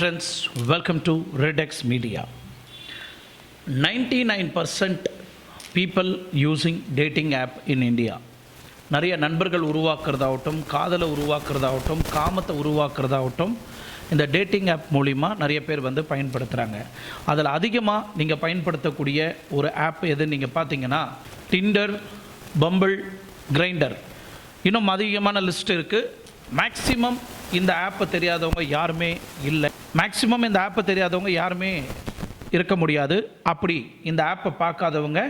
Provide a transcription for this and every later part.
friends, welcome to Redex Media. 99% people using dating app in India. நிறைய நண்பர்கள் உருவாக்குறதாகட்டும், காதலை உருவாக்குறதாகட்டும், காமத்தை உருவாக்குறதாகட்டும், இந்த டேட்டிங் ஆப் மூலிமா நிறைய பேர் வந்து பயன்படுத்துகிறாங்க. அதில் அதிகமாக நீங்கள் பயன்படுத்தக்கூடிய ஒரு ஆப் எதுன்னு நீங்கள் பார்த்தீங்கன்னா டிண்டர், பம்பிள், கிரைண்டர். இன்னும் அதிகமான லிஸ்ட் இருக்குது. மேக்ஸிமம் இந்த ஆப்பை தெரியாதவங்க யாருமே இல்லை. மேக்ஸிமம் இந்த ஆப்பை தெரியாதவங்க யாருமே இருக்க முடியாது. அப்படி இந்த ஆப்பை பார்க்காதவங்க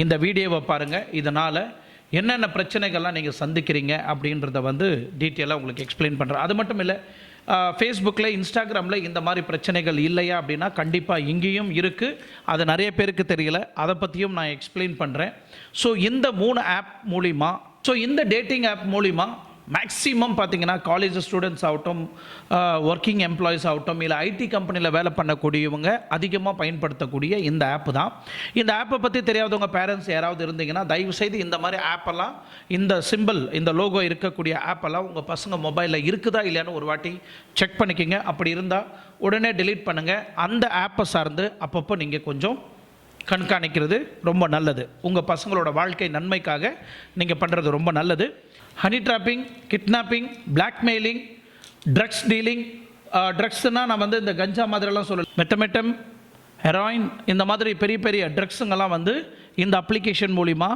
இந்த வீடியோவை பாருங்கள். இதனால் என்னென்ன பிரச்சனைகள்லாம் நீங்கள் சந்திக்கிறீங்க அப்படின்றத வந்து டீட்டெயிலாக உங்களுக்கு எக்ஸ்பிளைன் பண்ணுறேன். அது மட்டும் இல்லை, ஃபேஸ்புக்கில், இன்ஸ்டாகிராமில் இந்த மாதிரி பிரச்சனைகள் இல்லையா அப்படின்னா கண்டிப்பாக இங்கேயும் இருக்குது. அது நிறைய பேருக்கு தெரியல. அதை பற்றியும் நான் எக்ஸ்பிளைன் பண்ணுறேன். ஸோ இந்த 3 ஆப் மூலிமா, இந்த டேட்டிங் ஆப் மூலிமா மேக்ஸிமம் பார்த்தீங்கன்னா காலேஜ் ஸ்டூடெண்ட்ஸ் ஆகட்டும், ஒர்க்கிங் எம்ப்ளாயீஸ் ஆகட்டும், இல்லை ஐடி கம்பெனியில் வேலை பண்ணக்கூடியவங்க அதிகமாக பயன்படுத்தக்கூடிய இந்த ஆப்பு தான். இந்த ஆப்பை பற்றி தெரியாதவங்க பேரண்ட்ஸ் யாராவது இருந்தீங்கன்னா தயவுசெய்து இந்த மாதிரி ஆப்பெல்லாம், இந்த சிம்பிள், இந்த லோகோ இருக்கக்கூடிய ஆப்பெல்லாம் உங்கள் பசங்க மொபைலில் இருக்குதா இல்லையான்னு ஒரு வாட்டி செக் பண்ணிக்கோங்க. அப்படி இருந்தால் உடனே டெலீட் பண்ணுங்கள். அந்த ஆப்பை சார்ந்து அப்பப்போ நீங்கள் கொஞ்சம் கண்காணிக்கிறது ரொம்ப நல்லது. உங்கள் பசங்களோட வாழ்க்கை நன்மைக்காக நீங்கள் பண்ணுறது ரொம்ப நல்லது. Honey trapping, kidnapping, blackmailing, drugs dealing. ட்ரக்ஸ்னால் நான் வந்து இந்த கஞ்சா மாதிரிலாம் சொல்லலை, மெட்டமெட்டம், ஹெராயின், இந்த மாதிரி பெரிய பெரிய ட்ரக்ஸுங்கெல்லாம் வந்து இந்த அப்ளிகேஷன் மூலிமா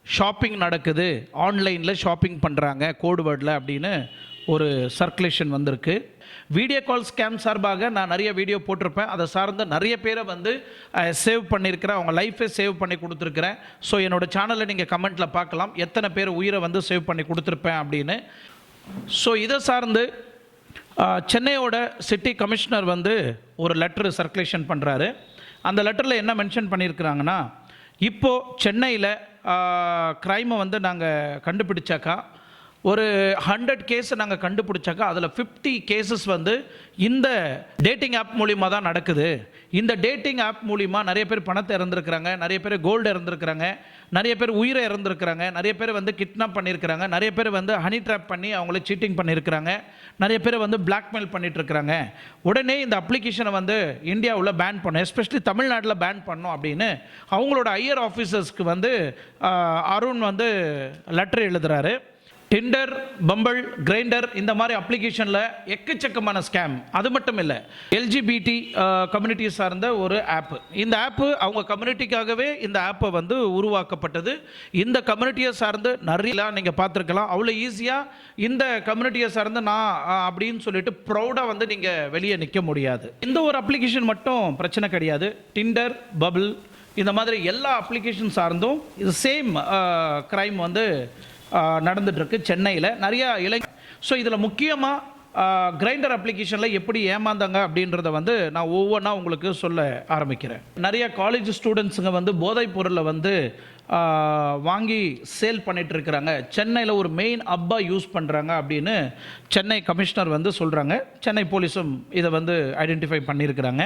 ஷாப்பிங் நடக்குது, ஆன்லைனில் ஷாப்பிங் பண்ணுறாங்க கோடு வேர்டில் அப்படின்னு ஒரு சர்க்குலேஷன் வந்திருக்கு. வீடியோ கால் ஸ்கேம் சார்பாக நான் நிறைய வீடியோ போட்டிருப்பேன். அதை சார்ந்த நிறைய பேரை வந்து சேவ் பண்ணியிருக்கிறேன், அவங்க லைஃபை சேவ் பண்ணி கொடுத்துருக்குறேன். ஸோ என்னோடய சேனலில் நீங்கள் கமெண்ட்டில் பார்க்கலாம் எத்தனை பேர் உயிரை வந்து சேவ் பண்ணி கொடுத்துருப்பேன் அப்படின்னு. ஸோ இதை சார்ந்து சென்னையோட சிட்டி கமிஷனர் வந்து ஒரு லெட்ரு சர்க்குலேஷன் பண்ணுறாரு. அந்த லெட்டரில் என்ன மென்ஷன் பண்ணியிருக்கிறாங்கன்னா, இப்போது சென்னையில் க்ரைமை வந்து நாங்கள் கண்டுபிடிச்சாக்கா, ஒரு 100 கேஸை நாங்கள் கண்டுபிடிச்சாக்கா அதில் 50 கேசஸ் வந்து இந்த டேட்டிங் ஆப் மூலிமா தான் நடக்குது. இந்த டேட்டிங் ஆப் மூலிமா நிறைய பேர் பணத்தை இறந்துருக்குறாங்க, நிறைய பேர் கோல்டு இறந்துருக்குறாங்க, நிறைய பேர் உயிரை இறந்துருக்குறாங்க, நிறைய பேர் வந்து கிட்னாப் பண்ணியிருக்கிறாங்க, நிறைய பேர் வந்து ஹனி ட்ராப் பண்ணி அவங்கள சீட்டிங் பண்ணியிருக்கிறாங்க, நிறைய பேர் வந்து பிளாக்மெயில் பண்ணிகிட்ருக்குறாங்க. உடனே இந்த அப்ளிகேஷனை வந்து இந்தியாவில் பேன் பண்ணணும், எஸ்பெஷலி தமிழ்நாட்டில் பேன் பண்ணணும் அப்படின்னு அவங்களோட ஹையர் ஆஃபீஸர்ஸ்க்கு வந்து அருண் வந்து லெட்டர் எழுதுகிறாரு. டிண்டர், பம்பிள், கிரைண்டர் இந்த மாதிரி அப்ளிகேஷனில் எக்கச்சக்கமான ஸ்கேம். அது மட்டும் இல்லை, எல்ஜிபிடி கம்யூனிட்டி சார்ந்த ஒரு ஆப்பு. இந்த ஆப்பு அவங்க கம்யூனிட்டிக்காகவே இந்த ஆப்பை வந்து உருவாக்கப்பட்டது. இந்த கம்யூனிட்டியை சார்ந்து நிறைய நீங்கள் பார்த்துருக்கலாம். அவ்வளோ ஈஸியாக இந்த கம்யூனிட்டியை சார்ந்து நான் அப்படின்னு சொல்லிட்டு ப்ரௌடாக வந்து நீங்கள் வெளியே நிற்க முடியாது. இந்த ஒரு அப்ளிகேஷன் மட்டும் பிரச்சனை கிடையாது. டிண்டர், பபிள் இந்த மாதிரி எல்லா அப்ளிகேஷன் சார்ந்தும் இது சேம் க்ரைம் வந்து நடந்துகிட்ருக்கு சென்னையில் நிறையா ஸோ இதில் முக்கியமாக கிரைண்டர் அப்ளிகேஷனில் எப்படி ஏமாந்தாங்க அப்படின்றத வந்து நான் ஒவ்வொன்றா உங்களுக்கு சொல்ல ஆரம்பிக்கிறேன். நிறைய காலேஜ் ஸ்டூடெண்ட்ஸுங்க வந்து போதைப் பொருளை வந்து வாங்கி சேல் பண்ணிகிட்டு இருக்கிறாங்க, சென்னையில் ஒரு மெயின் ஹப்பாக யூஸ் பண்ணுறாங்க அப்படின்னு சென்னை கமிஷனர் வந்து சொல்கிறாங்க. சென்னை போலீஸும் இதை வந்து ஐடென்டிஃபை பண்ணியிருக்கிறாங்க.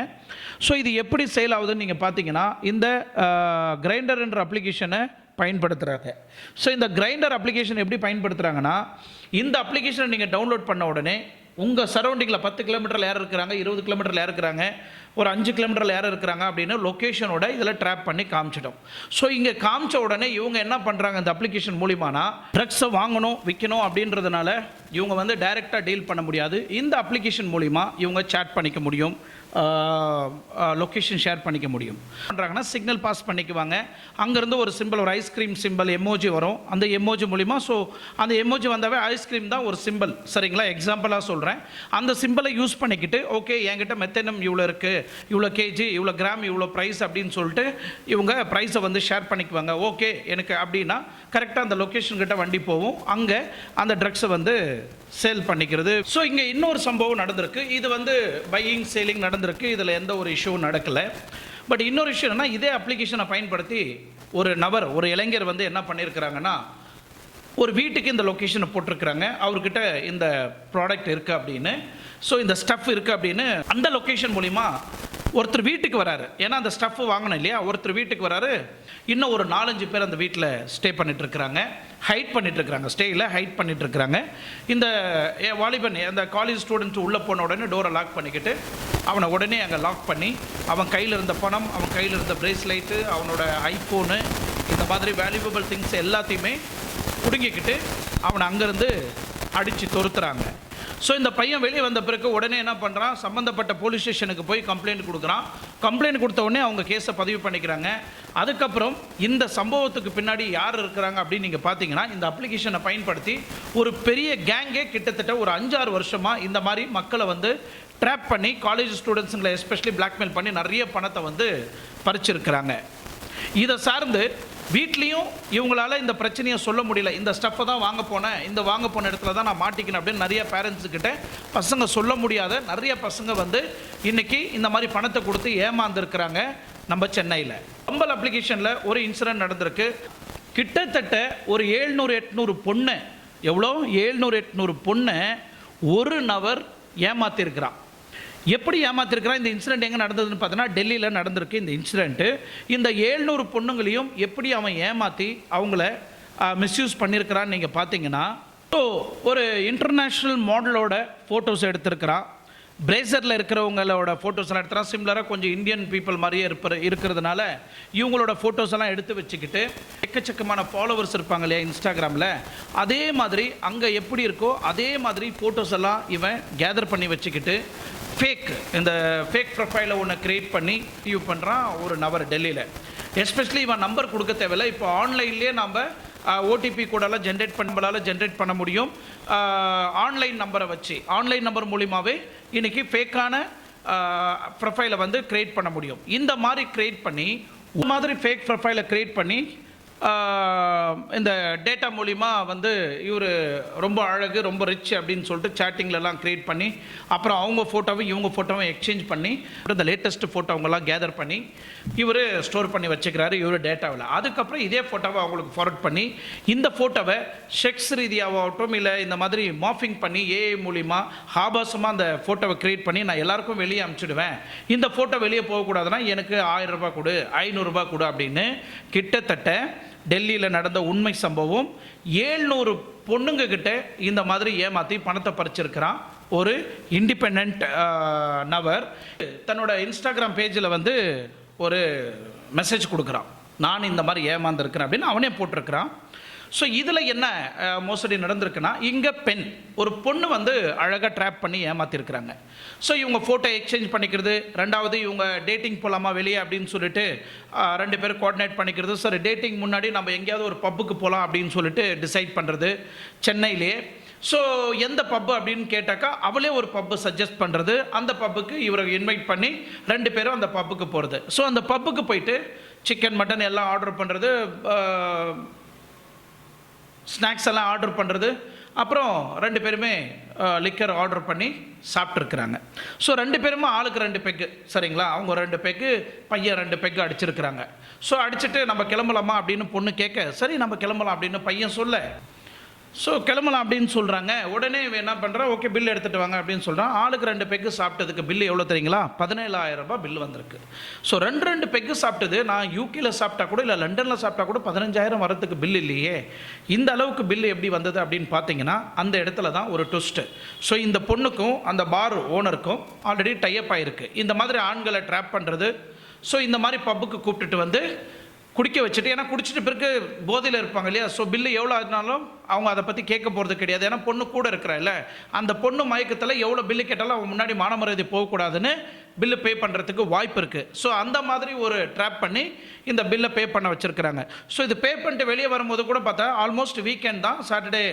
ஸோ இது எப்படி சேல் ஆகுதுன்னு நீங்கள் பார்த்தீங்கன்னா, இந்த கிரைண்டர் என்ற அப்ளிகேஷனை பயன்படுத்துகிறாங்க. ஸோ இந்த கிரைண்டர் அப்ளிகேஷன் எப்படி பயன்படுத்துகிறாங்கன்னா, இந்த அப்ளிகேஷனை நீங்கள் டவுன்லோட் பண்ண உடனே உங்கள் சரௌண்டிங்கில் 10 கிலோமீட்டரில் யார் இருக்கிறாங்க, 20 கிலோமீட்டரில் யார் இருக்கிறாங்க, ஒரு 5 கிலோமீட்டரில் யார் இருக்கிறாங்க அப்படின்னு லொக்கேஷனோட இதில் ட்ராப் பண்ணி காமிச்சிடும். ஸோ இங்கே காமிச்ச உடனே இவங்க என்ன பண்ணுறாங்க, இந்த அப்ளிகேஷன் மூலிமானா ட்ரக்ஸை வாங்கணும், விற்கணும் அப்படின்றதுனால இவங்க வந்து டைரெக்டாக டீல் பண்ண முடியாது. இந்த அப்ளிகேஷன் மூலிமா இவங்க சேட் பண்ணிக்க முடியும், லொக்கேஷன் ஷேர் பண்ணிக்க முடியும். பண்ணுறாங்கன்னா சிக்னல் பாஸ் பண்ணிக்குவாங்க. அங்கேருந்து ஒரு சிம்பிள், ஒரு ஐஸ்கிரீம் சிம்பிள் எமோஜி வரும். அந்த எமோஜி மூலிமா, ஸோ அந்த எமோஜி வந்தாவே ஐஸ்கிரீம் தான் ஒரு சிம்பிள், சரிங்களா? எக்ஸாம்பிளாக சொல்கிறேன். அந்த சிம்பிளை யூஸ் பண்ணிக்கிட்டு, ஓகே என்கிட்ட மெத்தனம் இவ்வளோ இருக்குது, இவ்வளோ கேஜி, இவ்வளோ கிராம், இவ்வளோ ப்ரைஸ் அப்படின்னு சொல்லிட்டு இவங்க ப்ரைஸை வந்து ஷேர் பண்ணிக்குவாங்க. ஓகே எனக்கு அப்படின்னா கரெக்டாக அந்த லொக்கேஷன் கிட்ட வண்டி போகும், அங்கே அந்த ட்ரக்ஸை வந்து சேல் பண்ணிக்கிறது. ஸோ இங்கே இன்னொரு சம்பவம் நடந்திருக்கு. இது வந்து பையிங் சேலிங் நடந்திருக்கு, இதில் எந்த ஒரு இஷ்யூவும் நடக்கலை. பட் இன்னொரு விஷயம் என்னன்னா, இதே அப்ளிகேஷனை பயன்படுத்தி ஒரு நபர், ஒரு இளைஞர் வந்து என்ன பண்ணியிருக்கிறாங்கன்னா, ஒரு வீட்டுக்கு இந்த லொக்கேஷனை போட்டிருக்கிறாங்க, அவர்கிட்ட இந்த ப்ராடக்ட் இருக்குது அப்படின்னு, ஸோ இந்த ஸ்டஃப் இருக்குது அப்படின்னு அந்த லொக்கேஷன் மூலிமா ஒருத்தர் வீட்டுக்கு வராரு, ஏன்னா அந்த ஸ்டஃப் வாங்கணும் இல்லையா, ஒருத்தர் வீட்டுக்கு வராரு, இன்னும் ஒரு 4-5 பேர் அந்த வீட்டில் ஸ்டே பண்ணிட்டு இருக்கிறாங்க, ஹைட் பண்ணிட்டு இருக்கிறாங்க, ஸ்டேயில் ஹைட் பண்ணிட்டு இருக்கிறாங்க. இந்த வாலிபன் அந்த காலேஜ் ஸ்டூடெண்ட்ஸ் உள்ளே போன உடனே டோரை லாக் பண்ணிக்கிட்டு அவனை உடனே அங்கே லாக் பண்ணி அவன் கையில் இருந்த பணம், அவன் கையில் இருந்த பிரேஸ்லைட்டு, அவனோட ஐஃபோனு, இந்த மாதிரி வேல்யூபிள் திங்ஸ் எல்லாத்தையுமே பிடுங்கிக்கிட்டு அவனை அங்கேருந்து அடித்து தொறுத்துறாங்க. ஸோ இந்த பையன் வெளியே வந்த பிறகு உடனே என்ன பண்ணுறான், சம்மந்தப்பட்ட போலீஸ் ஸ்டேஷனுக்கு போய் கம்ப்ளைண்ட் கொடுக்குறான். கம்ப்ளைண்ட் கொடுத்த உடனே அவங்க கேஸை பதிவு பண்ணிக்கிறாங்க. அதுக்கப்புறம் இந்த சம்பவத்துக்கு பின்னாடி யார் இருக்கிறாங்க அப்படின்னு நீங்கள் பார்த்தீங்கன்னா, இந்த அப்ளிகேஷனை பயன்படுத்தி ஒரு பெரிய கேங்கே கிட்டத்தட்ட ஒரு 5-6 வருஷமாக இந்த மாதிரி மக்களை வந்து ட்ராப் பண்ணி காலேஜ் ஸ்டூடெண்ட்ஸுங்களை எஸ்பெஷலி பிளாக்மெயில் பண்ணி நிறைய பணத்தை வந்து பறிச்சிருக்கிறாங்க. இதை சார்ந்து வீட்லேயும் இவங்களால இந்த பிரச்சனையை சொல்ல முடியல, இந்த ஸ்டஃப்பை தான் வாங்க போன இடத்துல தான் நான் மாட்டிக்கினேன் அப்படின்னு நிறைய பேரண்ட்ஸுக்கிட்ட பசங்க சொல்ல முடியாத நிறைய பசங்க வந்து இன்றைக்கி இந்த மாதிரி பணத்தை கொடுத்து ஏமாந்துருக்கிறாங்க. நம்ம சென்னையில் கம்பல் அப்ளிகேஷனில் ஒரு இன்சிடென்ட் நடந்திருக்கு. கிட்டத்தட்ட ஒரு 700-800 பொண்ணு, எவ்வளோ 700-800 பொண்ணை ஒரு நபர் ஏமாத்திருக்கிறான். எப்படி ஏமாத்திருக்கிறான்? இந்த இன்சிடென்ட் எங்கே நடந்ததுன்னு பார்த்தோன்னா டெல்லியில் நடந்திருக்கு இந்த இன்சிடென்ட்டு. இந்த 700 பொண்ணுங்களையும் எப்படி அவன் ஏமாற்றி அவங்கள மிஸ்யூஸ் பண்ணியிருக்கிறான்னு நீங்கள் பார்த்தீங்கன்னா, ஸோ ஒரு இன்டர்நேஷ்னல் மாடலோட ஃபோட்டோஸ் எடுத்திருக்கிறான், பிரேசரில் இருக்கிறவங்களோட ஃபோட்டோஸ்லாம் எடுத்துகிறான். சிம்லராக கொஞ்சம் இந்தியன் பீப்புள் மாதிரியே இருக்கிறதுனால இவங்களோட ஃபோட்டோஸ் எல்லாம் எடுத்து வச்சுக்கிட்டு எக்கச்சக்கமான ஃபாலோவர்ஸ் இருப்பாங்க இல்லையா இன்ஸ்டாகிராமில், அதே மாதிரி அங்கே எப்படி இருக்கோ அதே மாதிரி ஃபோட்டோஸ் எல்லாம் இவன் கேதர் பண்ணி வச்சுக்கிட்டு இந்த ஃபேக் ப்ரொஃபைலை ஒன்று க்ரியேட் பண்ணி யூ பண்ணுறான் ஒரு நபர் டெல்லியில். எஸ்பெஷலி இவன் நம்பர் கொடுக்க தேவையில்லை, இப்போ ஆன்லைன்லேயே நம்ம ஓடிபி கோடெல்லாம் ஜென்ரேட் பண்ண முடியும். ஆன்லைன் நம்பரை வச்சு ஆன்லைன் நம்பர் மூலிமாவே இன்றைக்கி ஃபேக்கான ப்ரொஃபைலை வந்து க்ரியேட் பண்ண முடியும். இந்த மாதிரி க்ரியேட் பண்ணி ஃபேக் ப்ரொஃபைலை க்ரியேட் பண்ணி இந்த டேட்டா மூலிமா வந்து இவர் ரொம்ப அழகு, ரொம்ப ரிச் அப்படின்னு சொல்லிட்டு சேட்டிங்லலாம் க்ரியேட் பண்ணி அப்புறம் அவங்க ஃபோட்டோவும் இவங்க ஃபோட்டோவும் எக்ஸ்சேஞ்ச் பண்ணி இந்த லேட்டஸ்ட் ஃபோட்டோ அவங்கெல்லாம் கேதர் பண்ணி இவர் ஸ்டோர் பண்ணி வச்சுக்கிறாரு இவர் டேட்டாவில். அதுக்கப்புறம் இதே ஃபோட்டோவை அவங்களுக்கு ஃபார்வர்ட் பண்ணி இந்த ஃபோட்டோவை செக்ஸ் ரீதியாகட்டும் இல்லை இந்த மாதிரி மார்ஃபிங் பண்ணி ஏஐ மூலிமா ஆபாசமாக அந்த ஃபோட்டோவை க்ரியேட் பண்ணி நான் எல்லாருக்கும் வெளியே அனுப்பிச்சிடுவேன், இந்த ஃபோட்டோ வெளியே போகக்கூடாதுன்னா எனக்கு 1000 ரூபாய் கொடு, 500 ரூபாய் கொடு அப்படின்னு கிட்டத்தட்ட டெல்லியில் நடந்த உண்மை சம்பவம். 700 பொண்ணுங்க கிட்ட இந்த மாதிரி ஏமாற்றி பணத்தை பறிச்சிருக்கிறான் ஒரு இண்டிபெண்ட் நபர். தன்னோட இன்ஸ்டாகிராம் பேஜில் வந்து ஒரு மெசேஜ் கொடுக்குறான், நான் இந்த மாதிரி ஏமாந்துருக்கிறேன் அப்படின்னு அவனே போட்டிருக்கிறான். ஸோ இதில் என்ன மோசடி நடந்திருக்குன்னா, இங்கே ஒரு பொண்ணு வந்து அழகாக ட்ராப் பண்ணி ஏமாற்றிருக்கிறாங்க. ஸோ இவங்க ஃபோட்டோ எக்ஸ்சேஞ்ச் பண்ணிக்கிறது, ரெண்டாவது இவங்க டேட்டிங் போகலாமா வெளியே அப்படின்னு சொல்லிட்டு 2 பேர் கோஆர்டினேட் பண்ணிக்கிறது. சரி டேட்டிங் முன்னாடி நம்ம எங்கேயாவது ஒரு பப்புக்கு போகலாம் அப்படின்னு சொல்லிட்டு டிசைட் பண்ணுறது சென்னையிலே. ஸோ எந்த பப்பு அப்படின்னு கேட்டாக்கா அவளே ஒரு பப்பு சஜஸ்ட் பண்ணுறது, அந்த பப்புக்கு இவரை இன்வைட் பண்ணி 2 பேரும் அந்த பப்புக்கு போகிறது. ஸோ அந்த பப்புக்கு போயிட்டு சிக்கன் மட்டன் எல்லாம் ஆர்டர் பண்ணுறது, ஸ்நாக்ஸ் எல்லாம் ஆர்டர் பண்ணுறது, அப்புறம் 2 பேருமே லிக்கர் ஆர்டர் பண்ணி சாப்பிட்ருக்குறாங்க. ஸோ 2 பேருமே ஆளுக்கு 2 பெக்கு, சரிங்களா, அவங்க 2 பெக்கு, பையன் 2 பெக்கு அடிச்சிருக்கிறாங்க. ஸோ அடிச்சுட்டு நம்ம கிளம்பலாமா அப்படின்னு பொண்ணு கேட்க, சரி நம்ம கிளம்பலாம் அப்படின்னு பையன் சொல்ல, ஸோ கிளம்பலாம் அப்படின்னு சொல்கிறாங்க. உடனே என்ன பண்ணுறான், ஓகே பில் எடுத்துகிட்டு வாங்க அப்படின்னு சொல்கிறான். ஆளுக்கு 2 பெக்கு சாப்பிட்டதுக்கு பில்லு எவ்வளோ தெரியுங்களா, 17,000 ரூபாய் பில் வந்திருக்கு. ஸோ 2 பெக்கு சாப்பிட்டது, நான் யூகேல சாப்பிட்டா கூட இல்லை லண்டனில் சாப்பிட்டா கூட 15,000 வரத்துக்கு பில் இல்லையே, இந்த அளவுக்கு பில் எப்படி வந்தது அப்படின்னு பார்த்தீங்கன்னா அந்த இடத்துல தான் ஒரு ட்விஸ்ட்டு. ஸோ இந்த பொண்ணுக்கும் அந்த பார் ஓனருக்கும் ஆல்ரெடி டைப் ஆகிருக்கு இந்த மாதிரி ஆண்களை ட்ராப் பண்ணுறது. ஸோ இந்த மாதிரி பப்புக்கு கூப்பிட்டுட்டு வந்து குடிக்க வச்சுட்டு, ஏன்னா குடிச்சிட்டு பிறகு போதையில் இருப்பாங்க இல்லையா, ஸோ பில்லு எவ்வளோ ஆனாலும் அவங்க அதை பற்றி கேட்க போகிறது கிடையாது. ஏன்னா பொண்ணு கூட இருக்கிறாள், அந்த பொண்ணு மயக்கத்தில் எவ்வளோ பில்லு கேட்டாலும் அவங்க முன்னாடி மானமரியாதை போகக்கூடாதுன்னு பில்லு பே பண்ணுறதுக்கு வாய்ப்பு இருக்குது. ஸோ அந்த மாதிரி ஒரு ட்ராப் பண்ணி இந்த பில்லை பே பண்ண வச்சுருக்கிறாங்க. ஸோ இது பே பண்ணிட்டு வெளியே வரும்போது கூட பார்த்தா ஆல்மோஸ்ட் வீக்கெண்ட் தான், சாட்டர்டே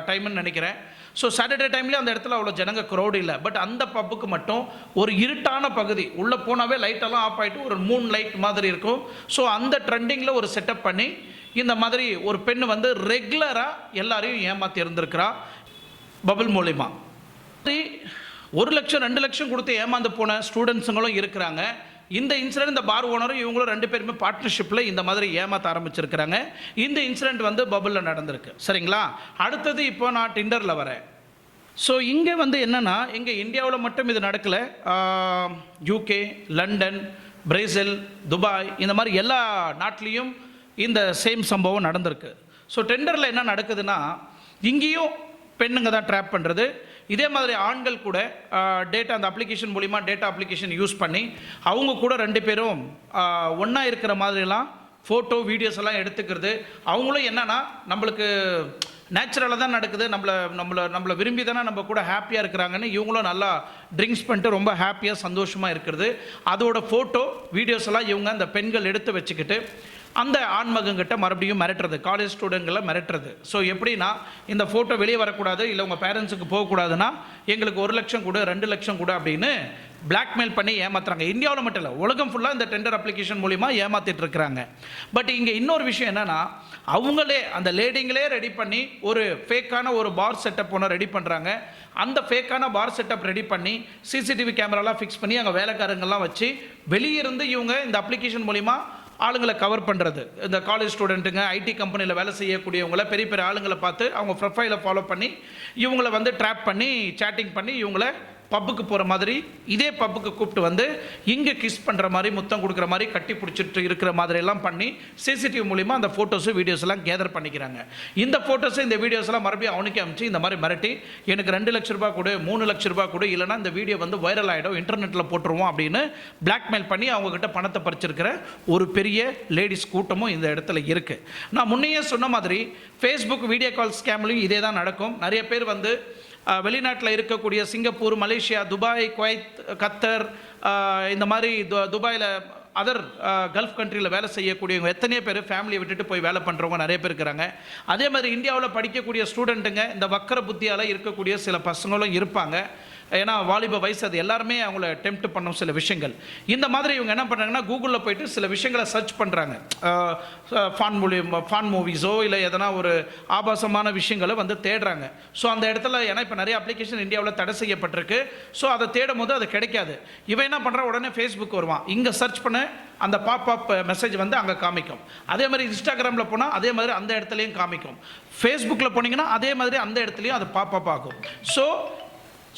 டைம்னு நினைக்கிறேன். ஸோ சாட்டர்டே டைம்லேயே அந்த இடத்துல அவ்வளோ ஜனங்க க்ரௌடு இல்லை. பட் அந்த பப்புக்கு மட்டும் ஒரு இருட்டான பகுதி, உள்ளே போனாவே லைட்டெல்லாம் ஆஃப் ஆகிட்டு ஒரு 3 லைட் மாதிரி இருக்கும். ஸோ அந்த ட்ரெண்டிங்கில் ஒரு செட்டப் பண்ணி இந்த மாதிரி ஒரு பெண்ணு வந்து ரெகுலராக எல்லாரையும் ஏமாற்றி இருந்திருக்கிறா பபுள் மூலிமா. 1 லட்சம் 2 லட்சம் கொடுத்து ஏமாந்து போன ஸ்டூடெண்ட்ஸுங்களும் இருக்கிறாங்க. இந்த இன்சிடென்ட் இந்த பார் ஓனரும் இவங்களும் 2 பேருமே பார்ட்னர்ஷிப்பில் இந்த மாதிரி ஏமாற்ற ஆரம்பிச்சிருக்கிறாங்க. இந்த இன்சிடென்ட் வந்து பபுளில் நடந்திருக்கு, சரிங்களா. அடுத்தது இப்போ நான் டிண்டரில் வரேன். ஸோ இங்கே வந்து என்னென்னா, இங்கே இந்தியாவில் மட்டும் இது நடக்கலை. யூகே, லண்டன், பிரேசில், துபாய், இந்த மாதிரி எல்லா நாட்டிலையும் இந்த சேம் சம்பவம் நடந்திருக்கு. ஸோ டெண்டரில் என்ன நடக்குதுன்னா, இங்கேயும் பெண்ணுங்க தான் ட்ராப் பண்ணுறது. இதே மாதிரி ஆண்கள் கூட டேட்டா, அந்த அப்ளிகேஷன் மூலிமா டேட்டா அப்ளிகேஷன் யூஸ் பண்ணி அவங்க கூட 2 பேரும் ஒன்றா இருக்கிற மாதிரிலாம் ஃபோட்டோ வீடியோஸ் எல்லாம் எடுத்துக்கிறது. அவங்களும் என்னென்னா, நம்மளுக்கு நேச்சுரலாக தான் நடக்குது, நம்மளை விரும்பி தானே நம்ம கூட ஹாப்பியாக இருக்கிறாங்கன்னு இவங்களும் நல்லா ட்ரிங்க்ஸ் பண்ணிட்டு ரொம்ப ஹாப்பியாக சந்தோஷமாக இருக்கிறது. அதோட ஃபோட்டோ வீடியோஸ் எல்லாம் இவங்க அந்த பெண்கள் எடுத்து வச்சுக்கிட்டு அந்த ஆண்மகங்கிட்ட மறுபடியும் மிரட்டுறது, காலேஜ் ஸ்டூடெண்ட்களை மிரட்டுறது. ஸோ எப்படின்னா, இந்த ஃபோட்டோ வெளியே வரக்கூடாது, இல்லை உங்கள் பேரண்ட்ஸுக்கு போகக்கூடாதுன்னா எங்களுக்கு 1 லட்சம் கொடு, 2 லட்சம் கொடு அப்படின்னு பிளாக்மெயில் பண்ணி ஏமாத்துறாங்க. இந்தியாவில் மட்டும் இல்லை, உலகம் ஃபுல்லாக இந்த டெண்டர் அப்ளிகேஷன் மூலிமா ஏமாற்றிட்டு இருக்கிறாங்க. பட் இங்கே இன்னொரு விஷயம் என்னென்னா, அவங்களே அந்த லேடிங்களே ரெடி பண்ணி ஒரு ஃபேக்கான ஒரு பார் செட்டப் ஒன்று ரெடி பண்ணுறாங்க. அந்த ஃபேக்கான பார் செட்டப் ரெடி பண்ணி சிசிடிவி கேமராலாம் ஃபிக்ஸ் பண்ணி அங்கே வேலைக்காரங்கள்லாம் வச்சு வெளியிருந்து இவங்க இந்த அப்ளிகேஷன் மூலிமா ஆளுங்களை கவர் பண்ணுறது. இந்த காலேஜ் ஸ்டூடெண்ட்டுங்க, ஐடி கம்பெனியில் வேலை செய்யக்கூடியவங்கள, பெரிய பெரிய ஆளுங்களை பார்த்து அவங்க ப்ரொஃபைலை ஃபாலோ பண்ணி இவங்களை வந்து ட்ராப் பண்ணி சேட்டிங் பண்ணி இவங்கள பப்புக்கு போகிற மாதிரி, இதே பப்புக்கு கூப்பிட்டு வந்து இங்கே கிஸ் பண்ணுற மாதிரி, முத்தம் கொடுக்குற மாதிரி, கட்டி பிடிச்சிட்டு இருக்கிற மாதிரி எல்லாம் பண்ணி சிசிடிவி மூலிமா அந்த ஃபோட்டோஸு வீடியோஸ் எல்லாம் கேதர் பண்ணிக்கிறாங்க. இந்த ஃபோட்டோஸு இந்த வீடியோஸ் எல்லாம் மறுபடியும் அவனுக்கு அனுப்பிச்சு இந்த மாதிரி மிரட்டி எனக்கு 2 லட்ச ரூபா கொடு, 3 லட்ச ரூபா கொடு, இல்லைனா இந்த வீடியோ வந்து வைரல் ஆகிடும், இன்டர்நெட்டில் போட்டுருவோம் அப்படின்னு பிளாக்மெயில் பண்ணி அவங்கக்கிட்ட பணத்தை பறிச்சிருக்கிற ஒரு பெரிய லேடிஸ் கூட்டமும் இந்த இடத்துல இருக்குது. நான் முன்னையே சொன்ன மாதிரி ஃபேஸ்புக் வீடியோ கால் ஸ்கேம்லையும் இதே தான் நடக்கும். நிறைய பேர் வந்து வெளிநாட்டில் இருக்கக்கூடிய சிங்கப்பூர், மலேசியா, துபாய், குவைத், கத்தர், இந்த மாதிரி துபாயில் அதர் கல்ஃப் கண்ட்ரியில் வேலை செய்யக்கூடியவங்க எத்தனையோ பேர் ஃபேமிலியை விட்டுட்டு போய் வேலை பண்ணுறவங்க நிறைய பேர் இருக்கிறாங்க. அதே மாதிரி இந்தியாவில் படிக்கக்கூடிய ஸ்டூடெண்ட்டுங்க, இந்த வக்கர புத்தியால் இருக்கக்கூடிய சில பசங்களும் இருப்பாங்க. ஏன்னா வாலிப வயசு, அது எல்லாருமே அவங்கள டெம்ப்ட் பண்ணும் சில விஷயங்கள். இந்த மாதிரி இவங்க என்ன பண்ணுறாங்கன்னா, கூகுளில் போயிட்டு சில விஷயங்களை சர்ச் பண்ணுறாங்க. ஃபான் மூவிஸோ இல்லை எதனா ஒரு ஆபாசமான விஷயங்களை வந்து தேடுறாங்க. ஸோ அந்த இடத்துல, ஏன்னா இப்போ நிறைய அப்ளிகேஷன் இந்தியாவில் தடை செய்யப்பட்டிருக்கு. ஸோ அதை தேடும் போது அது கிடைக்காது. இவன் என்ன பண்ணுறான், உடனே ஃபேஸ்புக் வருவான், இங்கே சர்ச் பண்ண அந்த பாப் மெசேஜ் வந்து அங்கே காமிக்கும். அதே மாதிரி இன்ஸ்டாகிராமில் போனால் அதே மாதிரி அந்த இடத்துலையும் காமிக்கும். ஃபேஸ்புக்கில் போனீங்கன்னா அதே மாதிரி அந்த இடத்துலையும் அது பாப் ஆகும்.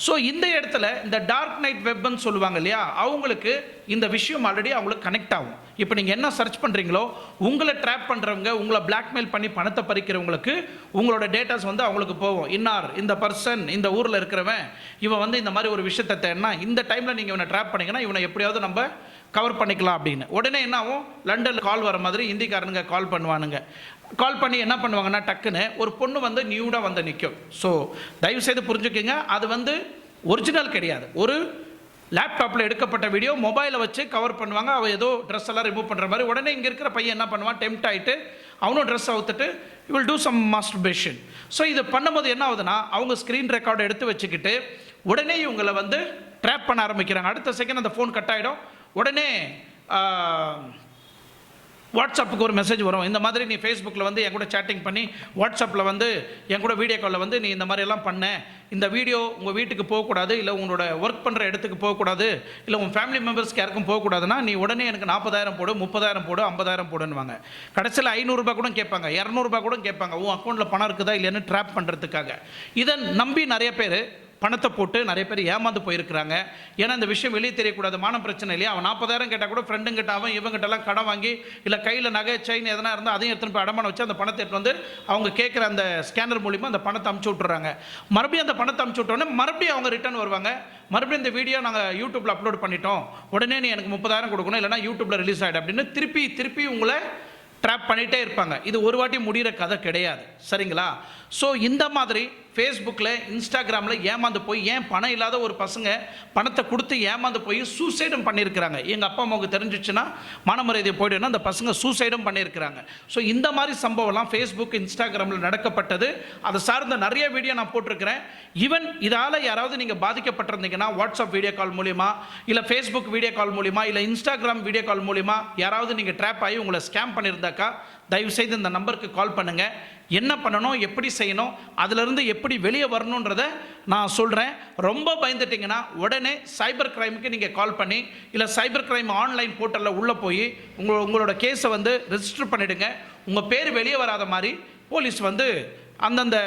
ஸோ இந்த இடத்துல இந்த டார்க் நைட் வெப்னு சொல்லுவாங்க இல்லையா, அவங்களுக்கு இந்த விஷயம் ஆல்ரெடி அவங்களுக்கு கனெக்ட் ஆகும். இப்போ நீங்கள் என்ன சர்ச் பண்ணுறீங்களோ, உங்களை ட்ராப் பண்ணுறவங்க, உங்களை பிளாக்மெயில் பண்ணி பணத்தை பறிக்கிறவங்களுக்கு உங்களோட டேட்டாஸ் வந்து அவங்களுக்கு போகும். இந்த பர்சன் இந்த ஊரில் இருக்கிறவன், இவன் வந்து இந்த மாதிரி ஒரு விஷயத்தை தேடினா இந்த டைமில் நீங்கள் இவனை ட்ராப் பண்ணிங்கன்னா இவனை எப்படியாவது நம்ம கவர் பண்ணிக்கலாம் அப்படின்னு. உடனே என்ன ஆகும், லண்டனில் கால் வர மாதிரி இந்திக்காரனுங்க கால் பண்ணுவானுங்க. கால் பண்ணி என்ன பண்ணுவாங்கன்னா, டக்குன்னு ஒரு பொண்ணு வந்து நியூடாக வந்து நிற்கும். ஸோ தயவுசெய்து புரிஞ்சுக்கோங்க, அது வந்து ஒரிஜினல் கிடையாது. ஒரு லேப்டாப்பில் எடுக்கப்பட்ட வீடியோ மொபைலை வச்சு கவர் பண்ணுவாங்க. அவள் ஏதோ ட்ரெஸ் எல்லாம் ரிமூவ் பண்ணுற மாதிரி. உடனே இங்கே இருக்கிற பையன் என்ன பண்ணுவான், டெம்ப்ட் ஆகிட்டு அவனும் ட்ரெஸ் அவுத்துட்டு will do some masturbation. So இது பண்ணும்போது என்ன ஆகுதுன்னா, அவங்க ஸ்க்ரீன் ரெக்கார்டை எடுத்து வச்சுக்கிட்டு உடனே இவங்களை வந்து ட்ராப் பண்ண ஆரம்பிக்கிறாங்க. அடுத்த செகண்ட் அந்த ஃபோன் கட் ஆகிடும். உடனே வாட்ஸ்அப்புக்கு ஒரு மெசேஜ் வரும், இந்த மாதிரி நீ ஃபேஸ்புக்கில் வந்து என் கூட சேட்டிங் பண்ணி, வாட்ஸ்அப்பில் வந்து என் கூட வீடியோ காலில் வந்து நீ இந்த மாதிரியெல்லாம் பண்ண, இந்த வீடியோ உங்கள் வீட்டுக்கு போகக்கூடாது, இல்லை உங்களோட ஒர்க் பண்ணுற இடத்துக்கு போகக்கூடாது, இல்லை உங்கள் ஃபேமிலி மெம்பர்ஸ்க்கு யாருக்கும் போகக்கூடாதுன்னா நீ உடனே எனக்கு 40,000 போடு, 30,000 போடு, 50,000 போடுன்னுவாங்க. கடைசியில் 500 ரூபாய் கூட கேட்பாங்க, 200 ரூபாய் கூட கேட்பாங்க, உன் அக்கௌண்ட்டில் பணம் இருக்குதா இல்லைன்னு ட்ராப் பண்ணுறதுக்காக. இதை நம்பி நிறைய பேர் பணத்தை போட்டு நிறைய பேர் ஏமாந்து போயிருக்கிறாங்க. ஏன்னா இந்த விஷயம் வெளியே தெரியக்கூடாது, மான பிரச்சனை இல்லையா. அவன் 40,000 கேட்டால் கூட ஃப்ரெண்டுங்கிட்ட அவன் இவங்கிட்டலாம் கடன் வாங்கி, இல்லை கையில் நகை செயின் எதனா இருந்தால் அதையும் எடுத்துன்னு போய் அடமானம் வச்சு அந்த பணத்தை எடுத்து வந்து அவங்க கேட்குற அந்த ஸ்கேனர் மூலிமா அந்த பணத்தை அமுச்சு விட்டுறாங்க. மறுபடியும் அந்த பணத்தை அமுச்சு விட்டோன்னே மறுபடியும் அவங்க ரிட்டர்ன் வருவாங்க. மறுபடியும் இந்த வீடியோ நாங்கள் யூடியூப்பில் அப்லோட் பண்ணிட்டோம், உடனே நீ எனக்கு 30,000 கொடுக்கணும், இல்லைனா யூடியூப்பில் ரிலீஸ் ஆகிடும் அப்படின்னு திருப்பி உங்களை ட்ராப் பண்ணிகிட்டே இருப்பாங்க. இது ஒரு வாட்டி முடிகிற கதை கிடையாது, சரிங்களா. ஸோ இந்த மாதிரி ஃபேஸ்புக்கில், இன்ஸ்டாகிராமில் ஏமாந்து போய், ஏன் பணம் இல்லாத ஒரு பசங்க பணத்தை கொடுத்து ஏமாந்து போய் சூசைடும் பண்ணியிருக்கிறாங்க. எங்கள் அப்பா அம்மாவுக்கு தெரிஞ்சிச்சுன்னா மனமரியாதை போய்டுன்னா அந்த பசங்க சூசைடும் பண்ணியிருக்கிறாங்க. ஸோ இந்த மாதிரி சம்பவம்லாம் ஃபேஸ்புக், இன்ஸ்டாகிராமில் நடக்கப்பட்டது. அதை சார்ந்த நிறைய வீடியோ நான் போட்டிருக்கிறேன். ஈவன் இதால் யாராவது நீங்கள் பாதிக்கப்பட்டிருந்தீங்கன்னா, வாட்ஸ்அப் வீடியோ கால் மூலிமா, இல்லை ஃபேஸ்புக் வீடியோ கால் மூலிமா, இல்லை இன்ஸ்டாகிராம் வீடியோ கால் மூலிமா யாராவது நீங்கள் ட்ராப் ஆகி உங்களை ஸ்கேம் பண்ணியிருந்தாக்கா, தயவுசெய்து இந்த நம்பருக்கு கால் பண்ணுங்கள். என்ன பண்ணணும், எப்படி செய்யணும், அதிலிருந்து எப்படி வெளியே வரணுன்றதை நான் சொல்கிறேன். ரொம்ப பயந்துட்டிங்கன்னா உடனே சைபர் கிரைமுக்கு நீங்கள் கால் பண்ணி, இல்லை சைபர் கிரைம் ஆன்லைன் போர்ட்டலில் உள்ளே போய் உங்களோட கேஸை வந்து ரெஜிஸ்டர் பண்ணிவிடுங்க. உங்கள் பேர் வெளியே வராத மாதிரி போலீஸ் வந்து அந்தந்த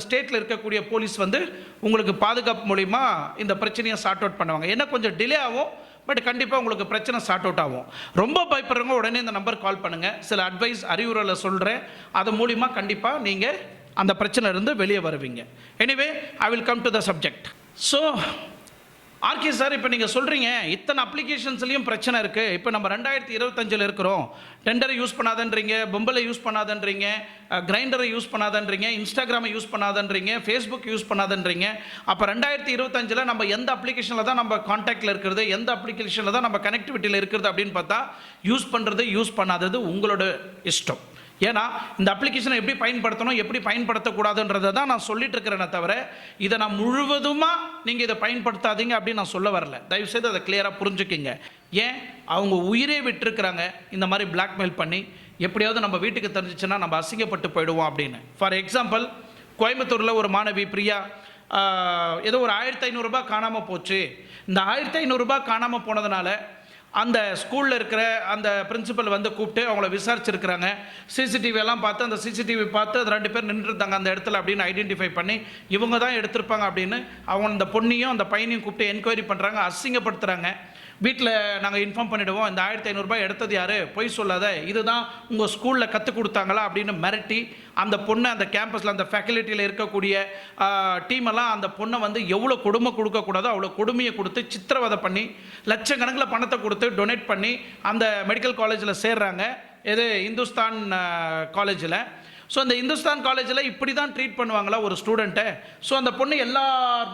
ஸ்டேட்டில் இருக்கக்கூடிய போலீஸ் வந்து உங்களுக்கு பாதுகாப்பு மூலிமா இந்த பிரச்சனையை சார்ட் அவுட் பண்ணுவாங்க. என்ன கொஞ்சம் டிலே ஆகும், பட் கண்டிப்பாக உங்களுக்கு பிரச்சனை சார்ட் அவுட் ஆகும். ரொம்ப பயப்படுறவங்க உடனே இந்த நம்பர் கால் பண்ணுங்கள். சில அட்வைஸ் அறிவுரையில் சொல்கிறேன், அது மூலிமா கண்டிப்பாக நீங்கள் அந்த பிரச்சனையிலேருந்து வெளியே வருவீங்க. Anyway I will come to the subject. So RK sir, இப்போ நீங்கள் சொல்கிறீங்க இத்தனை அப்ளிகேஷன்ஸ்லேயும் பிரச்சனை இருக்குது. இப்போ நம்ம 2025 இருக்கிறோம். டெண்டரை யூஸ் பண்ணாதன்றீங்க, பொம்பளை யூஸ் பண்ணாதன்றீங்க, கிரைண்டரை யூஸ் பண்ணாதன்றீங்க, இன்ஸ்டாகிராமை யூஸ் பண்ணாதன்றீங்க, ஃபேஸ்புக் யூஸ் பண்ணாதன்றீங்க. அப்போ 2025 நம்ம எந்த அப்ளிகேஷனில் தான் நம்ம கான்டாக்டில் இருக்கிறது, எந்த அப்ளிகேஷனில் தான் நம்ம கனெக்டிவிட்டியில் இருக்கிறது அப்படின்னு பார்த்தா யூஸ் பண்ணுறது யூஸ் பண்ணாதது உங்களோட இஷ்டம். ஏன்னா இந்த அப்ளிகேஷனை எப்படி பயன்படுத்தணும், எப்படி பயன்படுத்தக்கூடாதுன்றதை தான் நான் சொல்லிட்டு இருக்கிறேனே தவிர இதை நான் முழுவதுமாக நீங்கள் இதை பயன்படுத்தாதீங்க அப்படின்னு நான் சொல்ல வரல. தயவுசெய்து அதை கிளியராக புரிஞ்சுக்கிங்க. ஏன் அவங்க உயிரே விட்டுருக்குறாங்க இந்த மாதிரி பிளாக்மெயில் பண்ணி. எப்படியாவது நம்ம வீட்டுக்கு தெரிஞ்சிச்சுன்னா நம்ம அசிங்கப்பட்டு போயிடுவோம் அப்படின்னு. ஃபார் எக்ஸாம்பிள், கோயம்புத்தூரில் ஒரு மாணவி பிரியா ஏதோ ஒரு 1500 ரூபாய் காணாமல் போச்சு. இந்த 1500 ரூபாய் காணாமல் போனதுனால அந்த ஸ்கூலில் இருக்கிற அந்த பிரின்சிபல் வந்து கூப்பிட்டு அவங்கள விசாரிச்சிருக்கிறாங்க. சிசிடிவி எல்லாம் பார்த்து அந்த சிசிடிவி பார்த்து அது 2 பேர் நின்றுருந்தாங்க அந்த இடத்துல அப்படின்னு ஐடென்டிஃபை பண்ணி இவங்க தான் எடுத்திருப்பாங்க அப்படின்னு அவங்க அந்த பொண்ணையும் அந்த பையனையும் கூப்பிட்டு என்கொயரி பண்ணுறாங்க, அசிங்கப்படுத்துகிறாங்க. வீட்டில் நாங்கள் இன்ஃபார்ம் பண்ணிவிடுவோம், இந்த 1500 ரூபாய் எடுத்தது யார், பொய் சொல்லாத, இதுதான் உங்கள் ஸ்கூலில் கற்றுக் கொடுத்தாங்களா அப்படின்னு மிரட்டி அந்த பொண்ணை அந்த கேம்பஸில் அந்த ஃபேக்கல்ட்டியில் இருக்கக்கூடிய டீமெல்லாம் அந்த பொண்ணை வந்து எவ்வளோ கொடுமை கொடுக்கக்கூடாதோ அவ்வளோ கொடுமையை கொடுத்து சித்திரவதை பண்ணி லட்சக்கணக்கில் பணத்தை கொடுத்து டொனேட் பண்ணி அந்த மெடிக்கல் காலேஜில் சேர்றாங்க. இது இந்துஸ்தான் காலேஜில். ஸோ அந்த இந்துஸ்தான் காலேஜில் இப்படி தான் ட்ரீட் பண்ணுவாங்களா ஒரு ஸ்டூடெண்ட்டை? ஸோ அந்த பொண்ணு